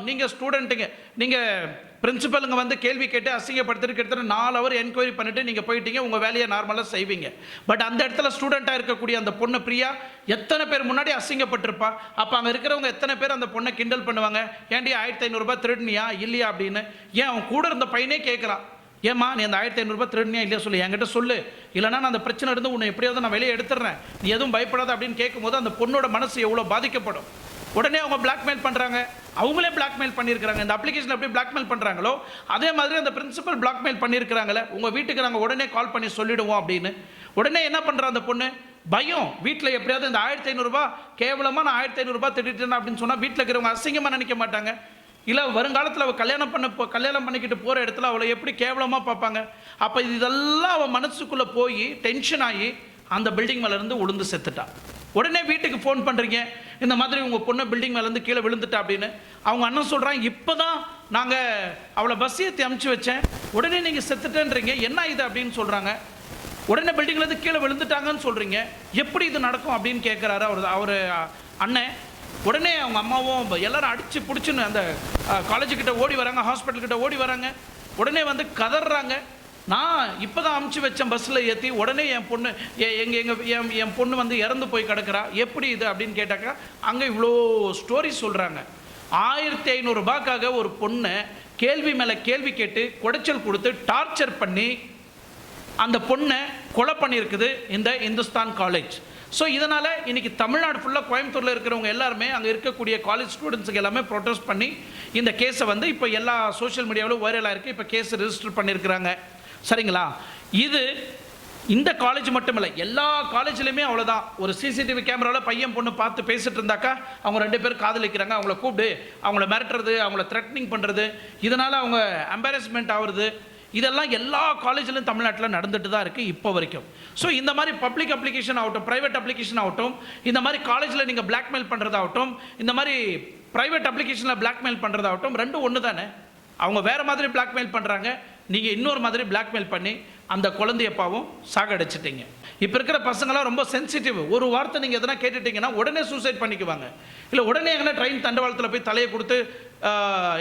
நீங்கள் ஸ்டூடெண்ட்டுங்க, நீங்கள் பிரின்சிபலுங்க வந்து கேள்வி கேட்டு அசிங்கப்படுத்திட்டு கிட்டத்தட்ட 4 ஹவர் என்கொயரி பண்ணிவிட்டு நீங்கள் போயிட்டீங்க, உங்கள் வேலையை நார்மலாக செய்வீங்க. பட் அந்த இடத்துல ஸ்டூடெண்ட்டாக இருக்கக்கூடிய அந்த பொண்ணு பிரியா எத்தனை பேர் முன்னாடி அசிங்கப்பட்டிருப்பா? அப்போ அங்கே இருக்கிறவங்க எத்தனை பேர் அந்த பொண்ணை கிண்டல் பண்ணுவாங்க, ஏன்டி 1500 ரூபாய் திருடினியா இல்லையா அப்படின்னு. ஏன் அவன் கூட இருந்த பையனே கேட்குறான், ஏம்மா நீ அந்த 1500 ரூபாய் திருடினியா இல்லையா சொல்லு, என்கிட்ட சொல்லு, இல்லைனா நான் அந்த பிரச்சனை இருந்து உன்னை எப்படியாவது நான் வெளியே எடுத்துடுறேன், நீ எதுவும் பயப்படாத அப்படின்னு கேட்கும்போது அந்த பொண்ணோட மனசு எவ்வளோ பாதிக்கப்படும். உடனே அவங்க பிளாக்மெயில் பண்ணுறாங்க. அவங்களே பிளாக்மெயில் பண்ணியிருக்கிறாங்க. இந்த அப்ளிகேஷன் எப்படி பிளாக்மெயில் பண்ணுறாங்களோ அதே மாதிரி அந்த பிரின்சிபல் பிளாக்மெயில் பண்ணியிருக்கிறாங்களே, உங்கள் வீட்டுக்கு நாங்கள் உடனே கால் பண்ணி சொல்லிடுவோம் அப்படின்னு. உடனே என்ன பண்ணுறா அந்த பொண்ணு, பயம். வீட்டில் எப்படியாவது இந்த 1500 ரூபாய் கேவலமாக நான் 1500 ரூபாய் திட்டிட்டேன் அப்படின்னு சொன்னால் வீட்டில் இருக்கிறவங்க அசிங்கமாக நினைக்க மாட்டாங்க? இல்லை வருங்காலத்தில் அவள் கல்யாணம் பண்ணிக்கிட்டு போகிற இடத்துல அவளை எப்படி கேவலமாக பார்ப்பாங்க? அப்போ இதெல்லாம் அவள் மனசுக்குள்ளே போய் டென்ஷன் ஆகி அந்த பில்டிங் மேலேருந்து உளுந்து செத்துட்டா. உடனே வீட்டுக்கு ஃபோன் பண்ணுறீங்க, இந்த மாதிரி உங்கள் பொண்ணு பில்டிங் மேலேருந்து கீழே விழுந்துட்டா அப்படின்னு. அவங்க அண்ணன் சொல்கிறாங்க, இப்போ தான் நாங்கள் அவளை பஸ் ஏற்றி அமுச்சு வச்சேன், உடனே நீங்கள் செத்துட்டேன்றீங்க, என்ன இது அப்படின்னு சொல்கிறாங்க. உடனே பில்டிங்லேருந்து கீழே விழுந்துட்டாங்கன்னு சொல்கிறீங்க, எப்படி இது நடக்கும் அப்படின்னு கேட்குறாரு அவர் அண்ணன். உடனே அவங்க அம்மாவும் எல்லாரும் அடித்து பிடிச்சின்னு அந்த காலேஜுக்கிட்ட ஓடி வராங்க, ஹாஸ்பிட்டல்கிட்ட ஓடி வராங்க. உடனே வந்து கதறாங்க, நான் இப்போ தான் அமுச்சு வச்சேன் பஸ்ஸில் ஏற்றி, உடனே என் பொண்ணு என் பொண்ணு வந்து இறந்து போய் கிடக்கிறா, எப்படி இது அப்படின்னு கேட்டாக்கா அங்கே இவ்வளோ ஸ்டோரி சொல்கிறாங்க. 1500 ரூபாய்க்காக ஒரு பொண்ணை கேள்வி மேலே கேள்வி கேட்டு குடைச்சல் கொடுத்து டார்ச்சர் பண்ணி அந்த பொண்ணை கொலை பண்ணியிருக்குது இந்த இந்துஸ்தான் காலேஜ். ஸோ இதனால் இன்றைக்கி தமிழ்நாடு ஃபுல்லாக கோயம்புத்தூரில் இருக்கிறவங்க எல்லாருமே அங்கே இருக்கக்கூடிய காலேஜ் ஸ்டூடெண்ட்ஸுக்கு எல்லாமே ப்ரொட்டஸ்ட் பண்ணி இந்த கேஸை வந்து இப்போ எல்லா சோஷியல் மீடியாவிலும் வைரலாக இருக்குது. இப்போ கேஸ் ரெஜிஸ்டர் பண்ணியிருக்கிறாங்க. சரிங்களா? இது இந்த காலேஜ் மட்டும் இல்லை, எல்லா காலேஜ்லையுமே அவ்வளோதான். ஒரு சிசிடிவி கேமராவில் பையன் பொண்ணு பார்த்து பேசிட்டு இருந்தாக்கா அவங்க 2 பேர் காதலிக்கிறாங்க, அவங்கள கூப்பிடு அவங்கள மிரட்டுறது, அவங்கள த்ரெட்னிங் பண்ணுறது, இதனால் அவங்க எம்பாரஸ்மெண்ட் ஆகுறது, இதெல்லாம் எல்லா காலேஜ்லையும் தமிழ்நாட்டில் நடந்துட்டு தான் இருக்குது இப்போ வரைக்கும். ஸோ இந்த மாதிரி பப்ளிக் அப்ளிகேஷன் ஆகட்டும், ப்ரைவேட் அப்ளிகேஷன் ஆகட்டும், இந்த மாதிரி காலேஜில் நீங்கள் பிளாக்மெயில் பண்ணுறதாகட்டும், இந்த மாதிரி ப்ரைவேட் அப்ளிகேஷனில் பிளாக்மெயில் பண்ணுறதாகட்டும், ரெண்டும் ஒன்று தானே. அவங்க வேறு மாதிரி பிளாக்மெயில் பண்ணுறாங்க, நீங்கள் இன்னொரு மாதிரி பிளாக்மெயில் பண்ணி அந்த குழந்தையப்பாவும் சாகடிச்சிட்டிங்க. இப்போ இருக்கிற பசங்களாம் ரொம்ப சென்சிட்டிவ். ஒரு வார்த்தை நீங்கள் எதனா கேட்டுட்டிங்கன்னா உடனே சூசைட் பண்ணிக்குவாங்க, இல்லை உடனே எங்கன்னா ட்ரெயின் தண்டவாளத்தில் போய் தலையை கொடுத்து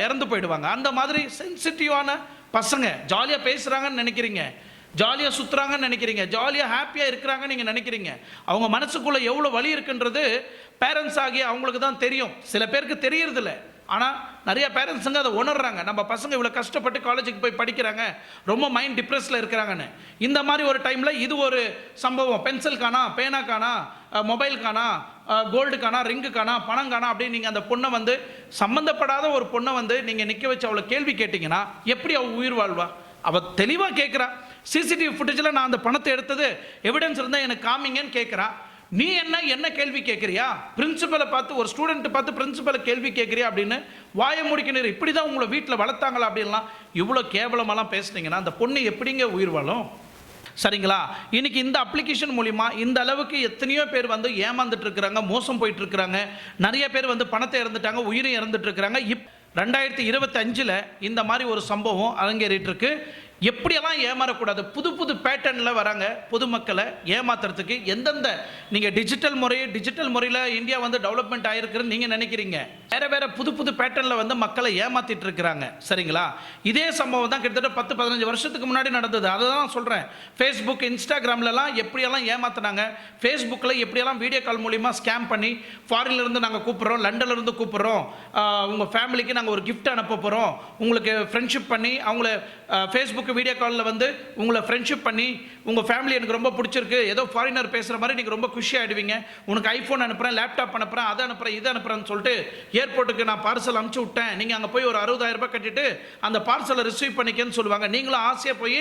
இறந்து போயிடுவாங்க. அந்த மாதிரி சென்சிட்டிவான பசங்க ஜாலியாக பேசுகிறாங்கன்னு நினைக்கிறீங்க, ஜாலியாக சுற்றுறாங்கன்னு நினைக்கிறீங்க, ஜாலியாக ஹாப்பியாக இருக்கிறாங்கன்னு நீங்கள் நினைக்கிறீங்க. அவங்க மனசுக்குள்ளே எவ்வளோ வலி இருக்குன்றது பேரண்ட்ஸ் ஆகி அவங்களுக்கு தான் தெரியும். சில பேருக்கு தெரியறதில்ல, ஆனால் நிறைய பேரண்ட்ஸுங்க அதை உணர்றாங்க. நம்ம பசங்க இவ்வளோ கஷ்டப்பட்டு காலேஜுக்கு போய் படிக்கிறாங்க, ரொம்ப மைண்ட் டிப்ரெஸில் இருக்கிறாங்கன்னு. இந்த மாதிரி ஒரு டைமில் இது ஒரு சம்பவம், பென்சில் காணா, பேனா காணா, மொபைல் காணா, கோல்டு காணா, ரிங்கு காணா, பணம் காணா அப்படின்னு நீங்கள் அந்த பொண்ணை வந்து சம்மந்தப்படாத ஒரு பொண்ணை வந்து நீங்கள் நிற்க வச்சு அவளை கேள்வி கேட்டிங்கன்னா எப்படி அவள் உயிர் வாழ்வா? அவள் தெளிவாக கேட்குறா, சிசிடிவி ஃபுட்டேஜில் நான் அந்த பணத்தை எடுத்தது எவிடன்ஸ் இருந்தால் எனக்கு காமிங்கன்னு கேட்குறா. நீ என்ன கேள்வி கேட்குறியா, பிரின்சிபலை பார்த்து ஒரு ஸ்டூடெண்ட்டை பார்த்து பிரின்சிபலை கேள்வி கேட்குறியா அப்படின்னு வாயை முடிக்கணும். இப்படி தான் உங்களை வீட்டில் வளர்த்தாங்களா அப்படின்லாம் இவ்வளோ கேவலமாலாம் பேசுனீங்கன்னா அந்த பொண்ணு எப்படிங்க உயிர் வாழும்? சரிங்களா? இன்னைக்கு இந்த அப்ளிகேஷன் மூலிமா இந்த அளவுக்கு எத்தனையோ பேர் வந்து ஏமாந்துட்டு இருக்கிறாங்க, மோசம் போயிட்டு இருக்கிறாங்க, நிறைய பேர் வந்து பணத்தை இறந்துட்டாங்க, உயிரை இறந்துட்டு இருக்கிறாங்க. 2025 இந்த மாதிரி ஒரு சம்பவம் அரங்கேறிட்டு இருக்கு. எப்படியெல்லாம் ஏமாறக்கூடாது, புது புது பேட்டர்னில் வராங்க பொதுமக்களை ஏமாத்துறதுக்கு. எந்தெந்த நீங்கள் டிஜிட்டல் முறையில் இந்தியா வந்து டெவலப்மெண்ட் ஆகிருக்குன்னு நீங்கள் நினைக்கிறீங்க, வேறு புது புது பேட்டர்னில் வந்து மக்களை ஏமாற்றிட்டு இருக்கிறாங்க. சரிங்களா? இதே சம்பவம் தான் கிட்டத்தட்ட 10-15 வருஷத்துக்கு முன்னாடி நடந்தது. அதை தான் சொல்கிறேன். ஃபேஸ்புக், இன்ஸ்டாகிராம்லலாம் எப்படியெல்லாம் ஏமாற்றினாங்க, ஃபேஸ்புக்கில் எப்படியெல்லாம் வீடியோ கால் மூலிமா ஸ்கேம் பண்ணி ஃபாரின்லேருந்து நாங்கள் கூப்பிட்றோம், லண்டன்லேருந்து கூப்பிட்றோம், உங்கள் ஃபேமிலிக்கு நாங்கள் ஒரு கிஃப்ட் அனுப்ப போகிறோம், உங்களுக்கு ஃப்ரெண்ட்ஷிப் பண்ணி அவங்கள ஃபேஸ்புக் வீடியோ காலில் வந்து உங்களை ஃப்ரெண்ட்ஷிப் பண்ணி உங்கள் ஃபேமிலி எனக்கு ரொம்ப பிடிச்சிருக்கு, ஏதோ ஃபாரினர் பேசுகிற மாதிரி நீங்கள் ரொம்ப குஷி ஆகிடுவீங்க, உனக்கு ஐஃபோன் அனுப்புகிறேன், லேப்டாப் அனுப்புகிறேன், அதை அனுப்புகிறேன், இதை அனுப்புகிறேன்னு சொல்லிட்டு ஏர்போர்ட்டுக்கு நான் பார்சல் அனுப்பிச்சி விட்டேன், நீங்கள் அங்கே போய் ஒரு 60,000 ரூபாய் கட்டிட்டு அந்த பார்சலை ரிசீவ் பண்ணிக்கன்னு சொல்லுவாங்க. நீங்களும் ஆசையாக போய்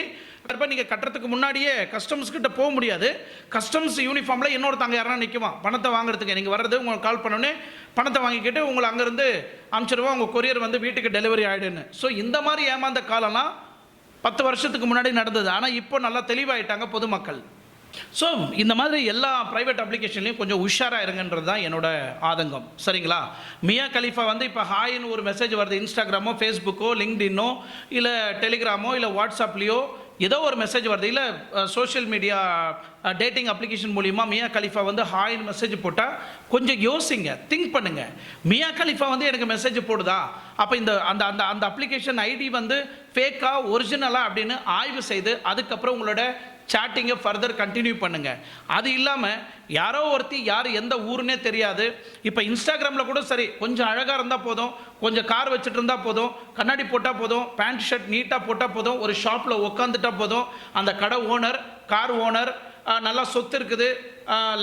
நீங்கள் கட்டுறதுக்கு முன்னாடியே கஸ்டம்ஸ் கிட்ட போக முடியாது. கஸ்டம்ஸ் யூனிஃபார்மில் இன்னொருத்தங்க யாரா நிற்குவான் பணத்தை வாங்குறதுக்கு. நீங்கள் வர்றது உங்களுக்கு கால் பண்ணோன்னே பணத்தை வாங்கிக்கிட்டு உங்களை அங்கேருந்து அனுப்பிச்சிடுவோம், உங்கள் கொரியர் வந்து வீட்டுக்கு டெலிவரி ஆகிடுன்னு. ஸோ இந்த மாதிரி ஏமாந்த காலம்லாம் 10 வருஷத்துக்கு முன்னாடி நடந்தது. ஆனால் இப்போ நல்லா தெளிவாயிட்டாங்க பொதுமக்கள். ஸோ இந்த மாதிரி எல்லா ப்ரைவேட் அப்ளிகேஷன்லையும் கொஞ்சம் உஷாராக இருங்கன்றது தான் என்னோட ஆதங்கம். சரிங்களா? மியா கலீஃபா வந்து இப்போ ஹாயின்னு ஒரு மெசேஜ் வருது, இன்ஸ்டாகிராமோ ஃபேஸ்புக்கோ லிங்க்டின்னோ இல்லை டெலிகிராமோ இல்லை வாட்ஸ்அப்லேயோ ஏதோ ஒரு மெசேஜ் வருது, இல்லை சோஷியல் மீடியா டேட்டிங் அப்ளிகேஷன் மூலிமா மியா கலீஃபா வந்து ஹாய்னு மெசேஜ் போட்டால் கொஞ்சம் யோசிங்க, திங்க் பண்ணுங்கள். மியா கலீஃபா வந்து எனக்கு மெசேஜ் போடுதா, அப்போ இந்த அந்த அந்த அந்த அப்ளிகேஷன் ஐடி வந்து ஃபேக்கா ஒரிஜினலா அப்படின்னு ஆய்வு செய்து அதுக்கப்புறம் உங்களோட சாட்டிங்கை ஃபர்தர் கண்டினியூ பண்ணுங்கள். அது இல்லாமல் யாரோ ஒருத்தி யார் எந்த ஊருன்னே தெரியாது. இப்போ இன்ஸ்டாகிராமில் கூட சரி, கொஞ்சம் அழகாக இருந்தால் போதும், கொஞ்சம் கார் வச்சுட்டு இருந்தால் போதும், கண்ணாடி போட்டால் போதும், பேண்ட் ஷர்ட் நீட்டாக போட்டால் போதும், ஒரு ஷாப்பில் உட்காந்துட்டா போதும், அந்த கடை ஓனர், கார் ஓனர், நல்லா சொத்து இருக்குது,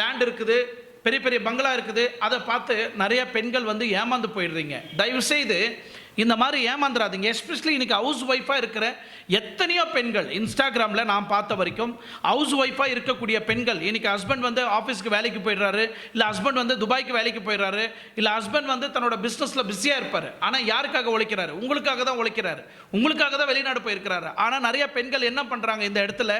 லேண்ட் இருக்குது, பெரிய பெரிய பங்களா இருக்குது, அதை பார்த்து நிறைய பெண்கள் வந்து ஏமாந்து போயிடுறீங்க. தயவுசெய்து இந்த மாதிரி ஏமாந்துடாதீங்க. எஸ்பெஷலி இன்றைக்கி ஹவுஸ் ஒய்ஃபாக இருக்கிற எத்தனையோ பெண்கள் இன்ஸ்டாகிராமில் நான் பார்த்த வரைக்கும் ஹவுஸ் ஒய்ஃபாக இருக்கக்கூடிய பெண்கள், இன்றைக்கி ஹஸ்பண்ட் வந்து ஆஃபீஸ்க்கு வேலைக்கு போயிடுறாரு, இல்லை ஹஸ்பண்ட் வந்து துபாய்க்கு வேலைக்கு போயிடுறாரு, இல்லை ஹஸ்பண்ட் வந்து தன்னோட பிஸ்னஸில் பிஸியாக இருப்பார். ஆனால் யாருக்காக உழைக்கிறாரு? உங்களுக்காக தான் உழைக்கிறாரு, உங்களுக்காக தான் வெளிநாடு போயிருக்கிறாரு. ஆனால் நிறைய பெண்கள் என்ன பண்ணுறாங்க, இந்த இடத்துல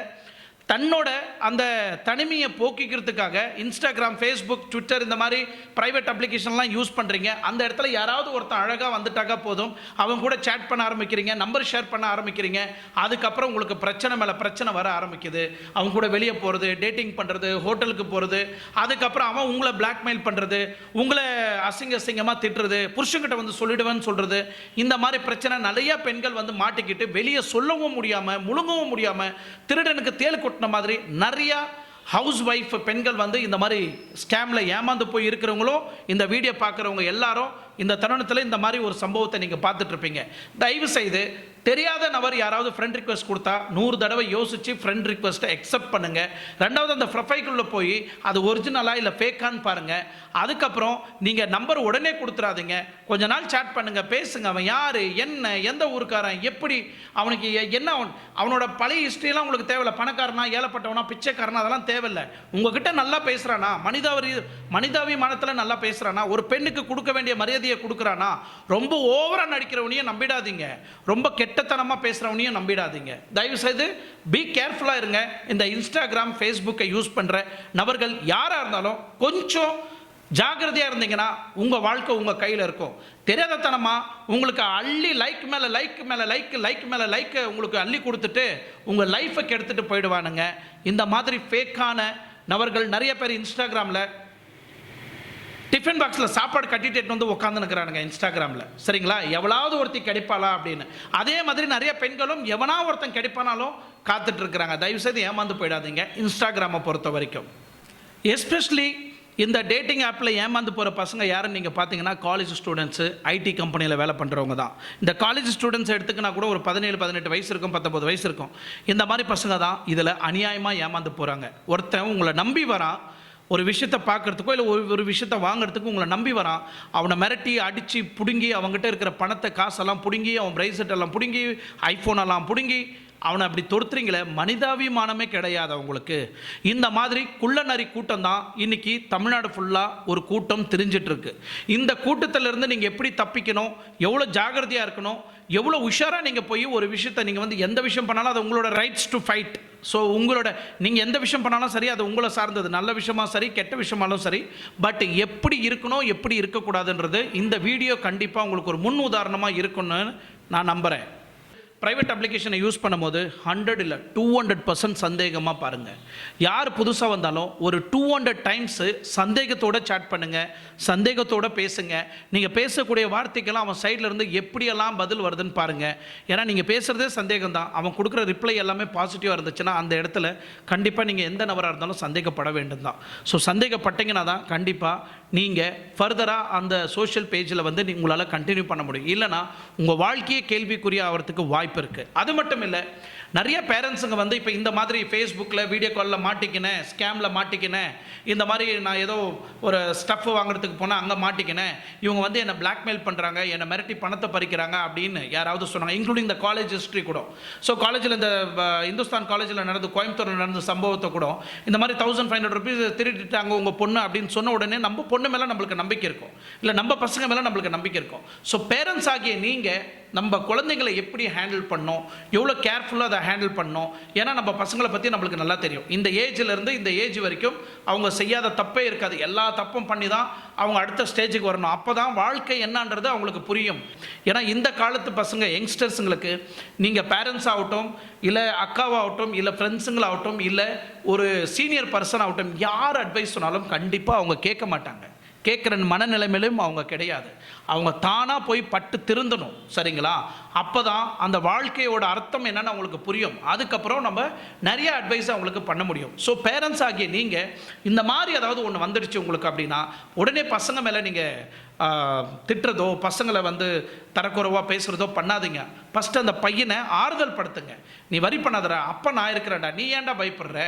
தன்னோட அந்த தனிமையை போக்கிக்கிறதுக்காக இன்ஸ்டாகிராம், ஃபேஸ்புக், ட்விட்டர் இந்த மாதிரி ப்ரைவேட் அப்ளிகேஷன்லாம் யூஸ் பண்ணுறீங்க. அந்த இடத்துல யாராவது ஒருத்தன் அழகாக வந்துட்டாக்கா போதும், அவங்க கூட சேட் பண்ண ஆரம்பிக்கிறீங்க, நம்பர் ஷேர் பண்ண ஆரம்பிக்கிறீங்க. அதுக்கப்புறம் உங்களுக்கு பிரச்சனை மேலே பிரச்சனை வர ஆரம்பிக்குது. அவங்க கூட வெளியே போகிறது, டேட்டிங் பண்ணுறது, ஹோட்டலுக்கு போகிறது, அதுக்கப்புறம் அவன் உங்களை பிளாக்மெயில் பண்ணுறது, உங்களை அசிங்கமாக திட்டுறது, புருஷன்கிட்ட வந்து சொல்லிடுவேன்னு சொல்கிறது. இந்த மாதிரி பிரச்சனை நிறைய பெண்கள் வந்து மாட்டிக்கிட்டு வெளியே சொல்லவும் முடியாமல், முழுங்கவும் முடியாமல், திருடனுக்கு தேல் மாதிரி நிறைய ஹவுஸ் ஒய்ஃப் பெண்கள் வந்து இந்த மாதிரி ஸ்கேம்ல ஏமாந்து போய் இருக்கிறவங்களும் இந்த வீடியோ பார்க்குறவங்க எல்லாரும் இந்த தருணத்தில் இந்த மாதிரி ஒரு சம்பவத்தை நீங்கள் பார்த்துட்டு இருப்பீங்க. தயவு செய்து தெரியாத நபர் யாராவது ஃப்ரெண்ட் ரிக்வெஸ்ட் கொடுத்தா 100 தடவை யோசித்து ஃப்ரெண்ட் ரிக்வெஸ்ட்டை அக்செப்ட் பண்ணுங்கள். ரெண்டாவது அந்த ப்ரொஃபைலுக்குள்ளே போய் அது ஒரிஜினலாக இல்லை ஃபேக்கான்னு பாருங்கள். அதுக்கப்புறம் நீங்கள் நம்பர் உடனே கொடுத்துடாதீங்க, கொஞ்ச நாள் சேட் பண்ணுங்கள், பேசுங்க. அவன் யார், என்ன, எந்த ஊருக்காரன், எப்படி, அவனுக்கு என்ன, அவனோட பழைய ஹிஸ்ட்ரியெல்லாம் உங்களுக்கு தேவையில்லை. பணக்காரனா, ஏழப்பட்டவனா, பிச்சைக்காரனா, அதெல்லாம் தேவையில்லை. உங்ககிட்ட நல்லா பேசுகிறானா, மனிதாபிமானத்தில் நல்லா பேசுகிறானா, ஒரு பெண்ணுக்கு கொடுக்க வேண்டிய மரியாதையை கொடுக்குறானா, ரொம்ப ஓவராக நடிக்கிறவனையும் நம்பிடாதீங்க, ரொம்ப கெட்டத்தனமாக பேசுகிறவனையும் நம்பிடாதீங்க. தயவுசெய்து பி கேர்ஃபுல்லாக இருங்க. இந்த இன்ஸ்டாகிராம், ஃபேஸ்புக்கை யூஸ் பண்ணுற நபர்கள் யாராக இருந்தாலும் கொஞ்சம் ஜாகிரதையாக இருந்தீங்கன்னா உங்கள் வாழ்க்கை உங்கள் கையில் இருக்கும். தெரியாதத்தனமாக உங்களுக்கு அள்ளி லைக் மேலே லைக் உங்களுக்கு அள்ளி கொடுத்துட்டு உங்கள் லைஃப்பை கெடுத்துட்டு போயிடுவானுங்க. இந்த மாதிரி ஃபேக்கான நபர்கள் நிறைய பேர் இன்ஸ்டாகிராமில் டிஃபன் பாக்ஸில் சாப்பாடு கட்டிட்டு வந்து உட்காந்துனுக்கிறானுங்க இன்ஸ்டாகிராமில். சரிங்களா? எவ்வளவு ஒருத்தி கிடைப்பாளா அப்படின்னு. அதே மாதிரி நிறைய பெண்களும் எவனா ஒருத்தன் கிடைப்பானாலும் காத்துட்டு இருக்கிறாங்க. தயவுசெய்து ஏமாந்து போயிடாதீங்க இன்ஸ்டாகிராமை பொறுத்த வரைக்கும். எஸ்பெஷலி இந்த டேட்டிங் ஆப்பில் ஏமாந்து போகிற பசங்க யாருன்னு நீங்கள் பார்த்தீங்கன்னா காலேஜ் ஸ்டூடெண்ட்ஸு, ஐடி கம்பெனியில் வேலை பண்ணுறவங்க தான். இந்த காலேஜ் ஸ்டூடெண்ட்ஸ் எடுத்துக்கினா கூட ஒரு 17-18 வயசு இருக்கும், 19 வயசு இருக்கும். இந்த மாதிரி பசங்க தான் இதில் அநியாயமாக ஏமாந்து போகிறாங்க. ஒருத்தன் உங்களை நம்பி வரான், ஒரு விஷயத்தை பார்க்குறதுக்கோ இல்லை ஒரு விஷயத்தை வாங்குறதுக்கு உங்களை நம்பி வரான். அவனை மிரட்டி அடித்து பிடுங்கி அவங்ககிட்ட இருக்கிற பணத்தை, காசெல்லாம் பிடுங்கி, அவன் பிரைசெட் எல்லாம் பிடுங்கி, ஐஃபோனெல்லாம் பிடுங்கி அவனை அப்படி தொடுத்துறீங்களே, மனிதாபிமானமே கிடையாது அவங்களுக்கு. இந்த மாதிரி குள்ளநரி கூட்டம் தான் இன்னைக்கு தமிழ்நாடு ஃபுல்லாக ஒரு கூட்டம் திரிஞ்சிட்ருக்கு. இந்த கூட்டத்திலிருந்து நீங்கள் எப்படி தப்பிக்கணும், எவ்வளோ ஜாகிரதையாக இருக்கணும், எவ்வளோ உஷாராக நீங்கள் போய் ஒரு விஷயத்தை நீங்கள் வந்து எந்த விஷயம் பண்ணாலும் அது உங்களோட ரைட்ஸ் டு ஃபைட். ஸோ உங்களோட நீங்கள் எந்த விஷயம் பண்ணாலும் சரி, அது உங்களை சார்ந்தது, நல்ல விஷயமா சரி கெட்ட விஷயமாலும் சரி. பட் எப்படி இருக்கணும் எப்படி இருக்கக்கூடாதுன்றது இந்த வீடியோ கண்டிப்பாக உங்களுக்கு ஒரு முன் உதாரணமாக இருக்குன்னு நான் நம்புகிறேன். ப்ரைவேட் அப்ளிகேஷனை யூஸ் பண்ணும்போது 100 இல்லை 200% சந்தேகமாக பாருங்கள். யார் புதுசாக வந்தாலும் ஒரு 200 டைம்ஸு சந்தேகத்தோடு சேட் பண்ணுங்கள், சந்தேகத்தோடு பேசுங்க. நீங்கள் பேசக்கூடிய வார்த்தைக்கெல்லாம் அவன் சைடில் இருந்து எப்படியெல்லாம் பதில் வருதுன்னு பாருங்கள். ஏன்னா நீங்கள் பேசுகிறதே சந்தேகம் தான். அவன் கொடுக்குற ரிப்ளை எல்லாமே பாசிட்டிவாக இருந்துச்சுன்னா அந்த இடத்துல கண்டிப்பாக நீங்கள் எந்த நபராக இருந்தாலும் சந்தேகப்பட வேண்டும் தான். ஸோ சந்தேகப்பட்டீங்கன்னா தான் கண்டிப்பாக நீங்கள் ஃபர்தராக அந்த சோஷியல் பேஜில் வந்து உங்களால் கண்டினியூ பண்ண முடியும். இல்லைனா உங்கள் வாழ்க்கையே கேள்விக்குரிய ஆகிறதுக்கு வாய்ப்பு இருக்குது. அது மட்டும் இல்லை, நிறைய பேரண்ட்ஸுங்க வந்து இப்போ இந்த மாதிரி ஃபேஸ்புக்கில் வீடியோ காலில் மாட்டிக்கினேன், ஸ்கேமில் மாட்டிக்கினேன், இந்த மாதிரி நான் ஏதோ ஒரு ஸ்டஃப் வாங்குறதுக்கு போனால் அங்கே மாட்டிக்கினேன், இவங்க வந்து என்னை பிளாக்மெயில் பண்ணுறாங்க, என்னை மிரட்டி பணத்தை பறிக்கிறாங்க அப்படின்னு யாராவது சொன்னாங்க, இன்க்ளூடிங் இந்த காலேஜ் ஹிஸ்ட்ரி கூட. ஸோ காலேஜில் இந்த இந்துஸ்தான் காலேஜில் நடந்து கோயம்புத்தூரில் நடந்த சம்பவத்தை கூட இந்த மாதிரி 1500 rupees திருட்டிட்டாங்க உங்கள் பொண்ணு அப்படின்னு சொன்ன உடனே நம்ம பொண்ணு மேலே நம்மளுக்கு நம்பிக்கை இருக்கும், இல்லை நம்ம பசங்க மேலே நம்மளுக்கு நம்பிக்கை இருக்கும். ஸோ பேரண்ட்ஸ் ஆகிய நீங்கள் நம்ம குழந்தைங்களை எப்படி ஹேண்டில் பண்ணோம், எவ்வளோ கேர்ஃபுல்லாக அதை ஹேண்டில் பண்ணோம். ஏன்னா நம்ம பசங்களை பற்றி நம்மளுக்கு நல்லா தெரியும். இந்த ஏஜ்லேருந்து இந்த ஏஜ் வரைக்கும் அவங்க செய்யாத தப்பே இருக்காது. எல்லா தப்பும் பண்ணி தான் அவங்க அடுத்த ஸ்டேஜுக்கு வரணும். அப்போ தான் வாழ்க்கை என்னன்றது அவங்களுக்கு புரியும். ஏன்னா இந்த காலத்து பசங்க யங்ஸ்டர்ஸுங்களுக்கு நீங்கள் பேரண்ட்ஸ் ஆகட்டும், இல்லை அக்காவாகட்டும், இல்லை ஃப்ரெண்ட்ஸுங்களாகட்டும், இல்லை ஒரு சீனியர் பர்சன் ஆகட்டும், யார் அட்வைஸ் சொன்னாலும் கண்டிப்பாக அவங்க கேட்க மாட்டாங்க. கேட்குற மனநிலைமையிலும் அவங்க கிடையாது. அவங்க தானாக போய் பட்டு திருந்தணும். சரிங்களா? அப்போ தான் அந்த வாழ்க்கையோட அர்த்தம் என்னன்னு அவங்களுக்கு புரியும். அதுக்கப்புறம் நம்ம நிறைய அட்வைஸ் அவங்களுக்கு பண்ண முடியும். ஸோ பேரண்ட்ஸ் ஆகிய நீங்கள் இந்த மாதிரி ஏதாவது ஒன்று வந்துடுச்சு உங்களுக்கு அப்படின்னா உடனே பசங்க மேலே நீங்கள் திட்டுறதோ பசங்களை வந்து தரக்குறைவாக பேசுகிறதோ பண்ணாதீங்க. ஃபஸ்ட்டு அந்த பையனை ஆறுதல் படுத்துங்க. நீ வரி பண்ணாதடா, அப்போ நான் இருக்கிறேன்டா, நீ ஏன்டா பயப்படுற,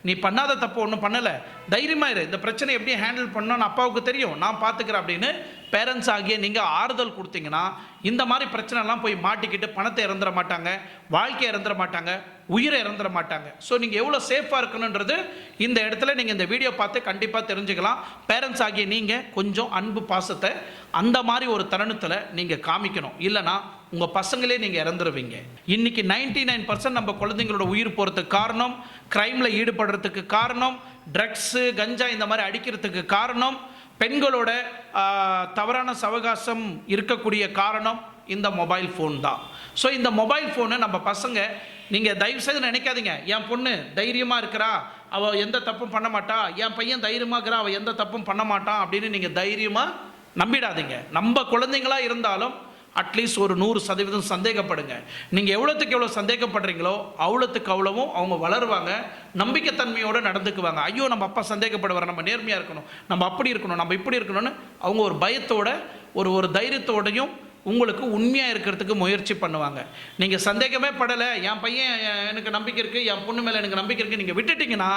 நீ பண்ணாத தப்பு ஒன்றும் பண்ணலை, தைரியமாக இரு, இந்த பிரச்சனை எப்படி ஹேண்டில் பண்ணணும்னு அப்பாவுக்கு தெரியும், நான் பார்த்துக்கிறேன் அப்படின்னு பேரண்ட்ஸ் ஆகிய நீங்கள் ஆறுதல் கொடுத்தீங்கன்னா இந்த மாதிரி பிரச்சனைலாம் போய் மாட்டிக்கிட்டு பணத்தை இறந்துட மாட்டாங்க, வாழ்க்கையை இறந்துட மாட்டாங்க, உயிரை இறந்துட மாட்டாங்க. ஸோ நீங்கள் எவ்வளோ சேஃபாக இருக்கணுன்றது இந்த இடத்துல நீங்கள் இந்த வீடியோ பார்த்து கண்டிப்பாக தெரிஞ்சுக்கலாம். பேரண்ட்ஸ் ஆகிய நீங்கள் கொஞ்சம் அன்பு பாசத்தை அந்த மாதிரி ஒரு தருணத்தில் நீங்கள் காமிக்கணும். இல்லைனா உங்கள் பசங்களே நீங்கள் இறந்துருவீங்க. இன்றைக்கி 99% நம்ம குழந்தைங்களோட உயிர் போகிறதுக்கு காரணம், க்ரைமில் ஈடுபடுறதுக்கு காரணம், ட்ரக்ஸு கஞ்சா இந்த மாதிரி அடிக்கிறதுக்கு காரணம், பெண்களோட தவறான சவகாசம் இருக்கக்கூடிய காரணம் இந்த மொபைல் ஃபோன் தான். ஸோ இந்த மொபைல் ஃபோனு நம்ம பசங்க, நீங்கள் தயவுசெய்து நினைக்காதீங்க என் பொண்ணு தைரியமாக இருக்கிறா, அவள் எந்த தப்பும் பண்ண மாட்டா, என் பையன் தைரியமாக இருக்கிறா, அவள் எந்த தப்பும் பண்ண மாட்டான் அப்படின்னு நீங்கள் தைரியமாக நம்பிடாதீங்க. நம்ம குழந்தைங்களாக இருந்தாலும் அட்லீஸ்ட் ஒரு 100% சந்தேகப்படுங்க. நீங்கள் எவ்வளோத்துக்கு எவ்வளோ சந்தேகப்படுறீங்களோ அவ்வளோத்துக்கு அவ்வளவும் அவங்க வளருவாங்க, நம்பிக்கைத்தன்மையோடு நடந்துக்குவாங்க. ஐயோ நம்ம அப்பா சந்தேகப்படுவார், நம்ம நேர்மையாக இருக்கணும், நம்ம அப்படி இருக்கணும், நம்ம இப்படி இருக்கணும்னு அவங்க ஒரு பயத்தோட ஒரு தைரியத்தோடையும் உங்களுக்கு உண்மையாக இருக்கிறதுக்கு முயற்சி பண்ணுவாங்க. நீங்கள் சந்தேகமே படலை, என் பையன் எனக்கு நம்பிக்கை இருக்குது, என் பொண்ணு மேலே எனக்கு நம்பிக்கை இருக்குது, நீங்கள் விட்டுட்டிங்கன்னா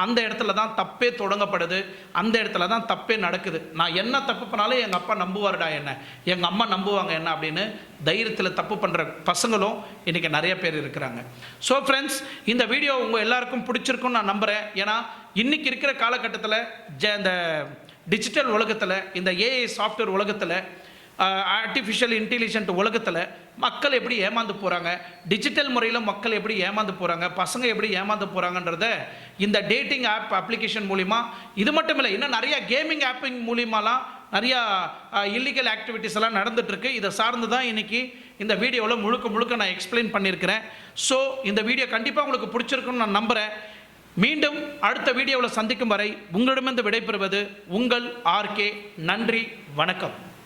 அந்த இடத்துல தான் தப்பே தொடங்கப்படுது, அந்த இடத்துல தான் தப்பே நடக்குது. நான் என்ன தப்பு பண்ணாலும் எங்கள் அப்பா நம்புவார்டா என்ன, எங்கள் அம்மா நம்புவாங்க என்ன அப்படின்னு தைரியத்தில் தப்பு பண்ணுற பசங்களும் இன்றைக்கி நிறைய பேர் இருக்கிறாங்க. ஸோ ஃப்ரெண்ட்ஸ், இந்த வீடியோ உங்கள் எல்லாருக்கும் பிடிச்சிருக்குன்னு நான் நம்புகிறேன். ஏன்னா இன்றைக்கி இருக்கிற காலகட்டத்தில் இந்த டிஜிட்டல் உலகத்தில், இந்த ஏஐ சாஃப்ட்வேர் உலகத்தில், ஆர்டிஃபிஷியல் இன்டெலிஜென்ட் உலகத்தில் மக்கள் எப்படி ஏமாந்து போகிறாங்க, டிஜிட்டல் முறையில் மக்கள் எப்படி ஏமாந்து போகிறாங்க, பசங்க எப்படி ஏமாந்து போகிறாங்கன்றத இந்த டேட்டிங் ஆப் அப்ளிகேஷன் மூலிமா, இது மட்டும் இல்லை இன்னும் நிறையா கேமிங் ஆப்பிங் மூலிமாலாம் நிறையா இல்லீகல் ஆக்டிவிட்டீஸ் எல்லாம் நடந்துகிட்ருக்கு. இதை சார்ந்து தான் இன்றைக்கி இந்த வீடியோவில் முழுக்க நான் எக்ஸ்பிளைன் பண்ணியிருக்கிறேன். ஸோ இந்த வீடியோ கண்டிப்பாக உங்களுக்கு பிடிச்சிருக்குன்னு நான் நம்புகிறேன். மீண்டும் அடுத்த வீடியோவில் சந்திக்கும் வரை உங்களிடமிருந்து விடைபெறுவது உங்கள் ஆர்கே. நன்றி, வணக்கம்.